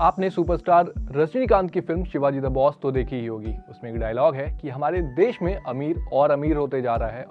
आपने सुपरस्टार रजनीकांत की film Shivaji the boss तो देखी ही होगी। उसमें एक डायलॉग है कि हमारे देश में अमीर और अमीर होते जा रहा है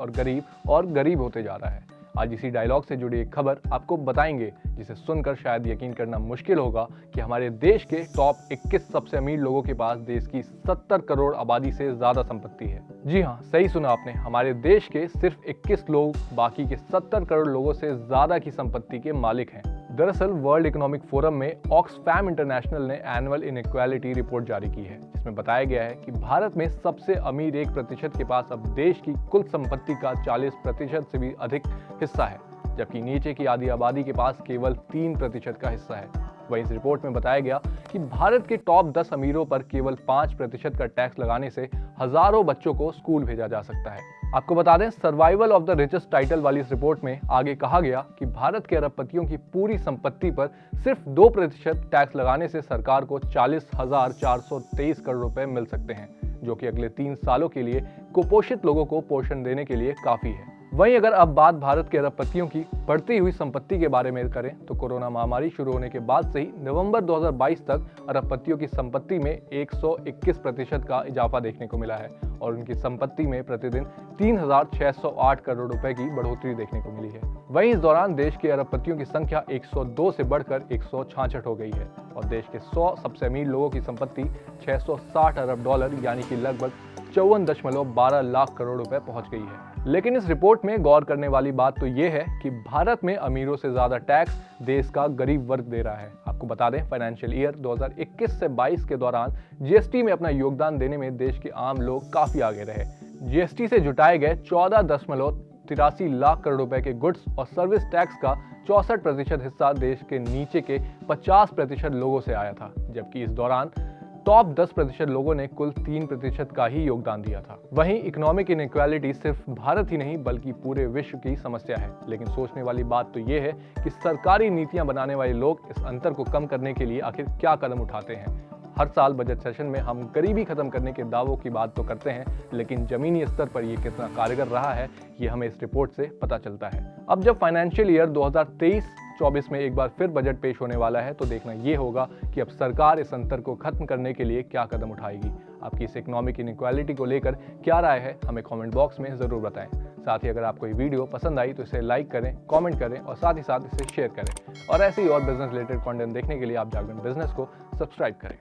और गरीब होते जा रहा है। आज इसी डायलॉग से जुड़ी एक खबर आपको बताएंगे, जिसे सुनकर शायद यकीन करना मुश्किल होगा कि हमारे देश के टॉप 21 सबसे अमीर लोगों के पास देश की 70 करोड़ आबादी से ज्यादा संपत्ति है। जी हाँ, सही सुना आपने, हमारे देश के सिर्फ 21 लोग बाकी के 70 करोड़ लोगों से ज्यादा की संपत्ति के मालिक हैं। दरअसल वर्ल्ड इकोनॉमिक फोरम में ऑक्सफैम इंटरनेशनल ने एनुअल इनइक्वालिटी रिपोर्ट जारी की है, जिसमें बताया गया है कि भारत में सबसे अमीर 1% के पास अब देश की कुल संपत्ति का 40% से भी अधिक हिस्सा है, जबकि नीचे की आधी आबादी के पास केवल 3% का हिस्सा है। वहीं इस रिपोर्ट में बताया गया कि भारत के टॉप 10 अमीरों पर केवल 5% का टैक्स लगाने से हजारों बच्चों को स्कूल भेजा जा सकता है। आपको बता दें, survival of the richest title वाली इस रिपोर्ट में आगे कहा गया कि भारत के अरबपतियों की पूरी संपत्ति पर सिर्फ 2% टैक्स लगाने से सरकार को 40,423 करोड़ रुपए मिल सकते हैं, जो कि अगले 3 सालों के लिए कुपोषित लोगों को पोषण देने के लिए काफी है। वहीं अगर अब बात भारत के अरबपतियों की बढ़ती हुई संपत्ति के बारे में करें, तो कोरोना महामारी शुरू होने के बाद से ही नवंबर 2022 तक अरबपतियों की संपत्ति में 121% का इजाफा देखने को मिला है और उनकी संपत्ति में प्रतिदिन 3,608 करोड़ रुपए की बढ़ोतरी देखने को मिली है। वहीं इस दौरान देश के अरबपतियों की संख्या 102 से बढ़कर 166 हो गई है और देश के 100 सबसे अमीर लोगों की संपत्ति $660 अरब यानी कि लगभग 54.12 लाख करोड़ रुपए पहुंच गई है। लेकिन इस रिपोर्ट में गौर करने वाली बात तो ये है कि भारत में अमीरों से ज्यादा टैक्स देश का गरीब वर्ग दे रहा है। आपको बता दें, फाइनेंशियल ईयर 2021 से 22 के दौरान जीएसटी में अपना योगदान देने में देश के आम लोग काफी आगे रहे। जीएसटी से जुटाए गए 14.83 लाख करोड़ रुपए के गुड्स और सर्विस टैक्स का 64% हिस्सा देश के नीचे के 50% लोगों से आया था, जबकि इस दौरान टॉप 10% लोगों ने कुल 3% का ही योगदान दिया था। वहीं इकोनॉमिक इनइक्वालिटी सिर्फ भारत ही नहीं बल्कि पूरे विश्व की समस्या है। लेकिन सोचने वाली बात तो ये है कि सरकारी नीतियां बनाने वाले लोग इस अंतर को कम करने के लिए आखिर क्या कदम उठाते हैं। हर साल बजट सेशन में हम गरीबी खत्म करने के दावों की बात तो करते हैं, लेकिन जमीनी स्तर पर ये कितना कारगर रहा है, ये हमें इस रिपोर्ट से पता चलता है। अब जब फाइनेंशियल ईयर 2023-24 में एक बार फिर बजट पेश होने वाला है, तो देखना ये होगा कि अब सरकार इस अंतर को खत्म करने के लिए क्या कदम उठाएगी। आपकी इस इकोनॉमिक इनइक्वालिटी को लेकर क्या राय है, हमें कमेंट बॉक्स में जरूर बताएं। साथ ही अगर आपको ये वीडियो पसंद आई तो इसे लाइक करें, कमेंट करें और साथ ही साथ इसे शेयर करें। और ऐसे ही और बिजनेस रिलेटेड कंटेंट देखने के लिए आप जागरण बिजनेस को सब्सक्राइब करें।